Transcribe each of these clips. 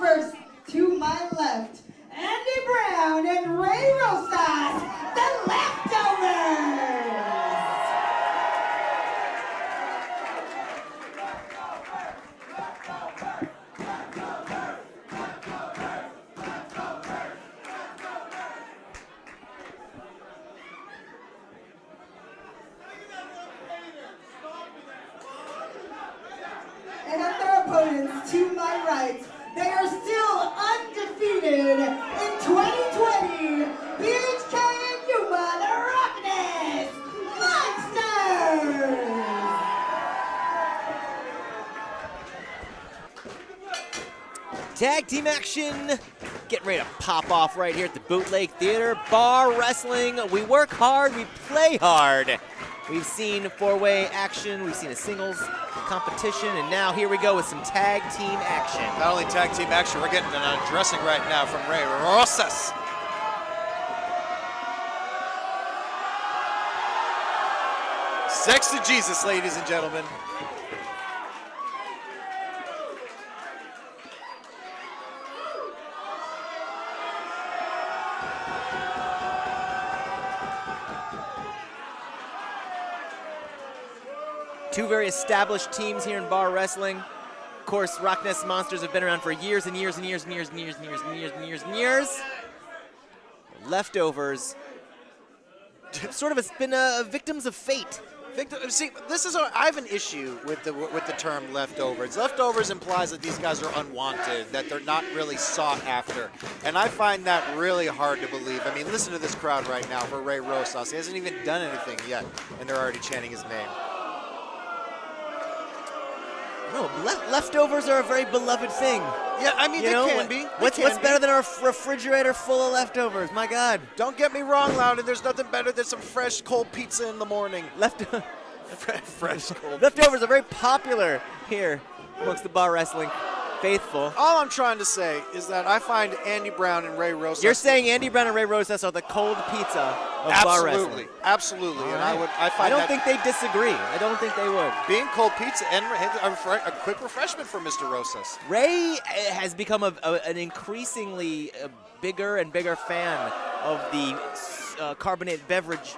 First, to my left, Andy Brown and Ray Rosas, the Leftovers. And at their opponents, to my right, they are still undefeated in 2020. BHK and Yuma, the RockNES Monsters! Tag team action. Getting ready to pop off right here at the Bootleg Theater. Bar wrestling. We work hard, we play hard. We've seen four-way action, we've seen a singles competition, and now here we go with some tag team action. Not only tag team action, we're getting an undressing right now from Ray Rosas. Sex to Jesus, ladies and gentlemen. Two very established teams here in bar wrestling. Of course, RockNES Monsters have been around for years and years and years and years and years and years and years and years and years. Leftovers sort of has been victims of fate. See, this is I have an issue with the term leftovers. Leftovers implies that these guys are unwanted, that they're not really sought after, and I find that really hard to believe. I mean, listen to this crowd right now for Ray Rosas. He hasn't even done anything yet, and they're already chanting his name. No, leftovers are a very beloved thing. Yeah, I mean, they can be. What's better than a refrigerator full of leftovers? My God. Don't get me wrong, Loudon. There's nothing better than some fresh, cold pizza in the morning. Fresh, cold Leftovers are very popular here amongst the bar wrestling faithful. All I'm trying to say is that I find Andy Brown and Ray Rosas. You're saying Andy Brown and Ray Rosas are the cold pizza of bar wrestling. Absolutely. All And right. I don't think they disagree. I don't think they would. Being cold pizza and a quick refreshment for Mr. Rosas. Ray has become an increasingly bigger and bigger fan of the carbonated beverage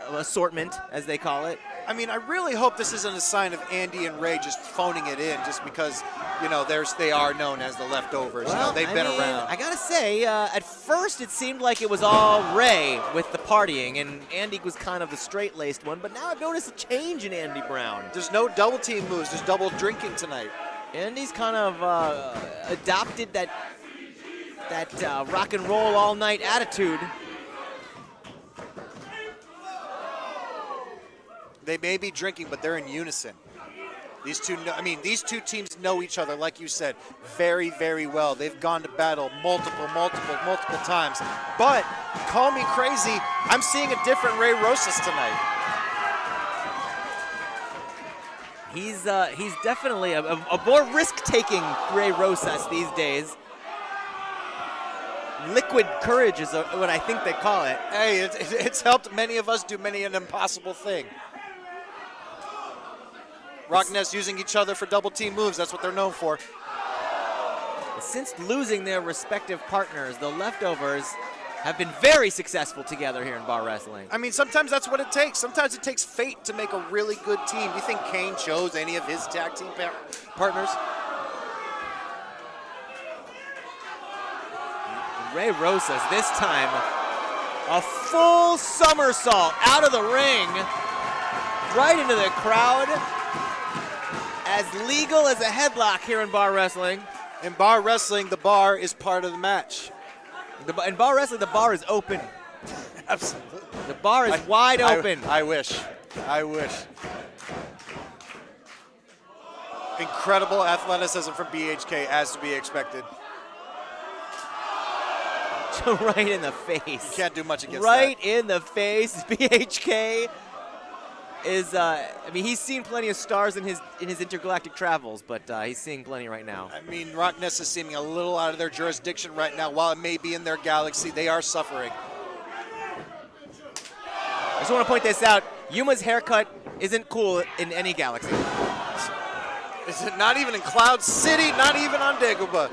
assortment, as they call it. I mean, I really hope this isn't a sign of Andy and Ray just phoning it in, just because, you know, they are known as the Leftovers. Well, you know, they've been around. I gotta say, at first it seemed like it was all Ray with the partying, and Andy was kind of the straight-laced one. But now I've noticed a change in Andy Brown. There's no double team moves. There's double drinking tonight. Andy's kind of adopted that rock and roll all night attitude. They may be drinking, but they're in unison. These two teams know each other, like you said, very, very well. They've gone to battle multiple times. But, call me crazy, I'm seeing a different Ray Rosas tonight. He's definitely a more risk-taking Ray Rosas these days. Liquid courage is what I think they call it. Hey, it's helped many of us do many an impossible thing. RockNES using each other for double team moves. That's what they're known for. Since losing their respective partners, the Leftovers have been very successful together here in bar wrestling. I mean, sometimes that's what it takes. Sometimes it takes fate to make a really good team. Do you think Kane chose any of his tag team partners? Ray Rosas, this time, a full somersault out of the ring, right into the crowd. As legal as a headlock here in bar wrestling. In bar wrestling, the bar is part of the match. In bar wrestling, the bar is open. Absolutely. The bar is wide open. I wish. Incredible athleticism from BHK, as to be expected. Right in the face. You can't do much against that. Right in the face. BHK is, I mean, he's seen plenty of stars in his intergalactic travels, but he's seeing plenty right now. I mean, RockNES is seeming a little out of their jurisdiction right now. While it may be in their galaxy, they are suffering. I just want to point this out. Yuma's haircut isn't cool in any galaxy. Is it not even in Cloud City? Not even on Dagobah.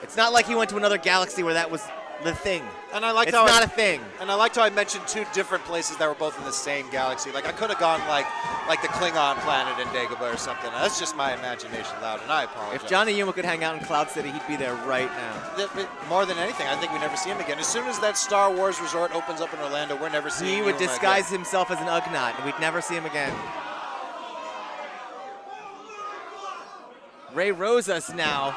It's not like he went to another galaxy where that was the thing. And I liked It's how not a thing. And I liked how I mentioned 2 different places that were both in the same galaxy. Like I could have gone like the Klingon planet in Dagobah or something. That's just my imagination loud, and I apologize. If Johnny Yuma could hang out in Cloud City, he'd be there right now. More than anything, I think we never see him again. As soon as that Star Wars resort opens up in Orlando, we're never seeing him He would again. disguise himself as an Ugnaught, and we'd never see him again. Ray Rosas now.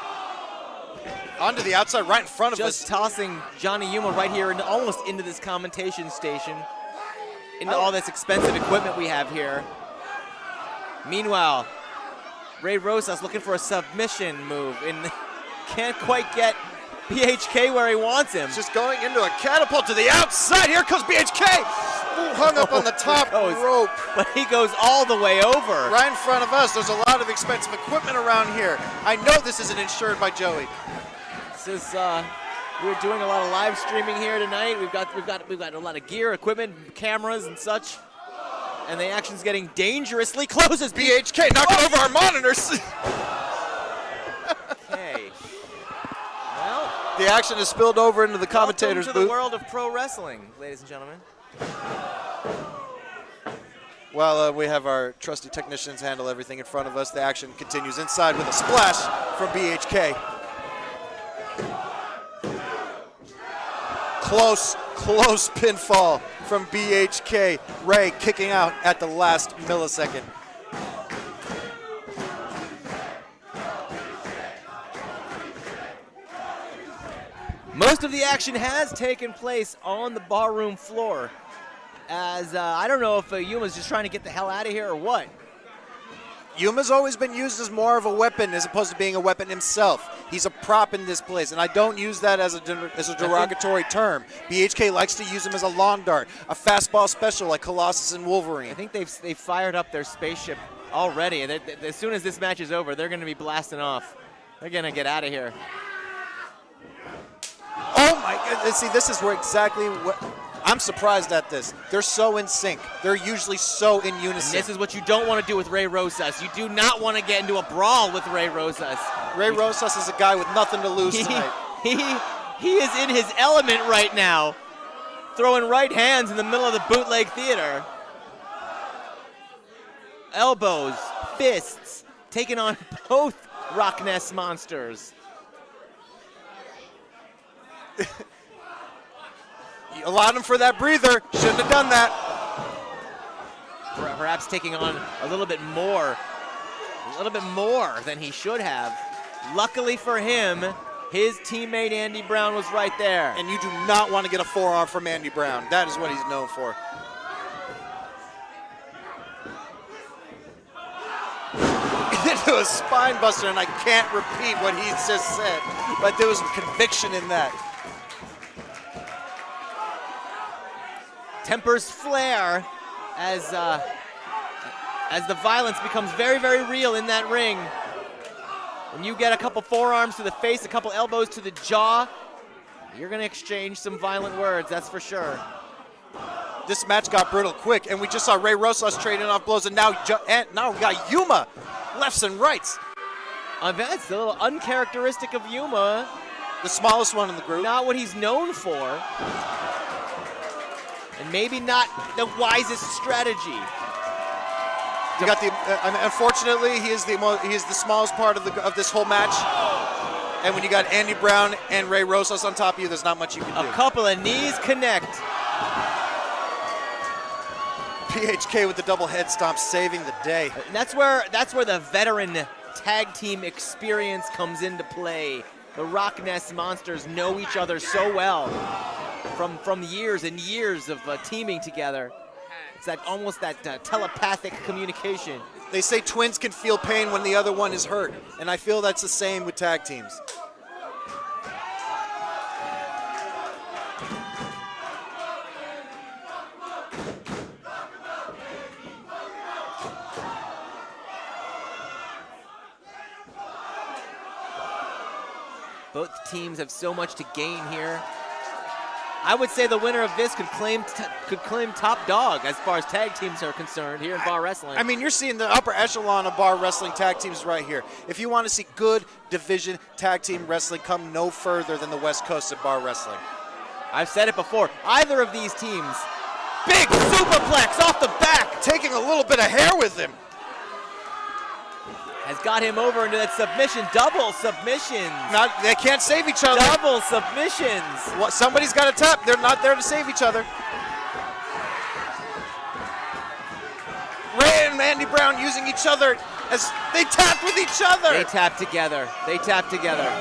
Onto the outside, right in front of us. Just tossing Johnny Yuma right here and almost into this commentation station, into all this expensive equipment we have here. Meanwhile, Ray Rosas looking for a submission move and can't quite get BHK where he wants him. Just going into a catapult to the outside. Here comes BHK. Ooh, hung up on the top rope. But he goes all the way over. Right in front of us. There's a lot of expensive equipment around here. I know this isn't insured by Joey. This is, we're doing a lot of live streaming here tonight. We've got a lot of gear, equipment, cameras, and such. And the action's getting dangerously close as BHK knocking over our monitors. Okay. Well, the action has spilled over into the commentators' welcome to booth. the world of pro wrestling, ladies and gentlemen. While we have our trusty technicians handle everything in front of us, the action continues inside with a splash from BHK. Close pinfall from BHK. Ray kicking out at the last millisecond. Most of the action has taken place on the barroom floor. As I don't know if Yuma's just trying to get the hell out of here or what. Yuma's always been used as more of a weapon as opposed to being a weapon himself. He's a prop in this place, and I don't use that as a derogatory term. BHK likes to use him as a lawn dart, a fastball special like Colossus and Wolverine. I think they've fired up their spaceship already. As soon as this match is over, they're going to be blasting off. They're going to get out of here. Oh my goodness, see, this is where exactly what, I'm surprised at this. They're so in sync. They're usually so in unison. And this is what you don't want to do with Ray Rosas. You do not want to get into a brawl with Ray Rosas. Ray Rosas is a guy with nothing to lose tonight. He is in his element right now, throwing right hands in the middle of the bootleg theater. Elbows, fists, taking on both RockNES monsters. You allowed him for that breather. Shouldn't have done that. Perhaps taking on a little bit more than he should have. Luckily for him, his teammate Andy Brown was right there. And you do not want to get a forearm from Andy Brown. That is what he's known for. Into a spine buster, and I can't repeat what he just said, but there was conviction in that. Tempers flare as the violence becomes very, very real in that ring. When you get a couple forearms to the face, a couple elbows to the jaw, you're going to exchange some violent words, that's for sure. This match got brutal quick, and we just saw Ray Rosas trading off blows, and now we got Yuma, lefts and rights. That's a little uncharacteristic of Yuma. The smallest one in the group. Not what he's known for. And maybe not the wisest strategy. You got the. Unfortunately, he is the smallest part of this whole match. And when you got Andy Brown and Ray Rosas on top of you, there's not much you can do. A couple of knees connect. PHK with the double head stomp, saving the day. And that's where the veteran tag team experience comes into play. The RockNES monsters know each other so well. From years and years of teaming together. It's almost that telepathic communication. They say twins can feel pain when the other one is hurt, and I feel that's the same with tag teams. Both teams have so much to gain here. I would say the winner of this could claim top dog as far as tag teams are concerned here in bar wrestling. I mean, you're seeing the upper echelon of bar wrestling tag teams right here. If you want to see good division tag team wrestling, come no further than the West Coast of bar wrestling. I've said it before. Either of these teams, big superplex off the back, taking a little bit of hair with him. Has got him over into that submission. Double submissions. They can't save each other. Double submissions. Well, somebody's got to tap. They're not there to save each other. Ray and Andy Brown using each other as they tapped with each other. They tap together. They tap together.